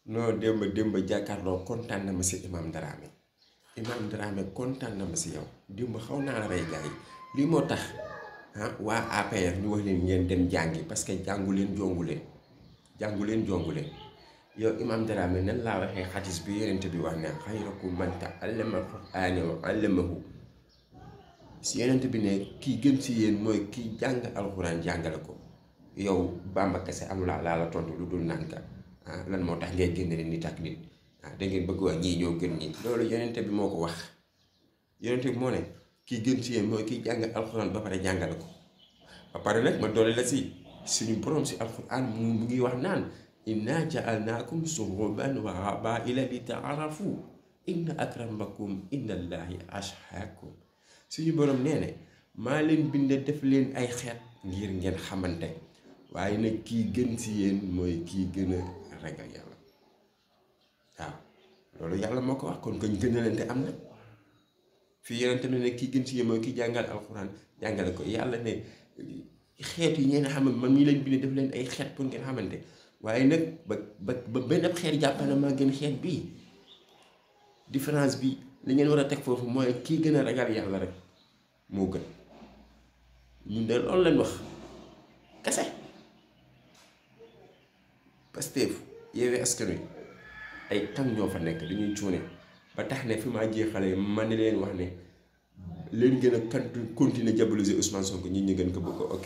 non démb jàkkaarloo kontaan na ma si Imam Dramé. Imam Dramé kontaan na ma si yow démb xaw naa la rey gars yi lii moo tax waa APR ñu wax leen ngeen dem jàngi parce que jàngu leen jongu leen yow Imam Dramé nan laa waxee xadis bi yonent bi wax ne xayrukum man ta'allama al-Qur'ana wa 'allamahu si yonent bi ne kii gën si yéen mooy kii jàng alxuraan jàngale ko yow Bamba kese amulaa laa la tontu lu dul naan ka lan moo tax ngay génne nit ak nit da ngeen bëgg wax ñii ñoo gën ñi loolu yonent bi moo ko wax yonent bi moo ne kii gën si yéen mooy kii jàng alxuraan ba pare jàngale ko ba pare nag ma doole la si suñu borom si alxuraan mu ngi wax naan inna ja'alnaakum shu'uban wa qabaa'ila li ta'aarafu inna akramakum indallahi ashqaakum suñu borom nee ne maa leen binde def leen ay xeet ngir ngeen xamante waaye nag kii gën si yéen mooy kii gën a ragal yàlla waaw loolu yàlla moo ko wax kon koñ gënalante am na fii yonente ne kii gën si yéen mooy kii jàngal alxuraan jàngale ko yàlla ne xeet yi ngeen xam man mii leen binde def leen ay xeet pour ngeen xamante waaye nag ba benn xeet jàppana maa gën xeet bii différence bi li ngeen war a teg foofu mooy kii gën a ragal yàlla rek moo gën ñun de loolu lañ wax kese Pastef Yewwi Askan Wi ay tam ñoo fa nekk dañuy cuune ba tax ne fi maa jeexale man ne leen wax ne leen gën a continuer diaboliser Ousmane Sonko ñi ñu gën ko bëgg ok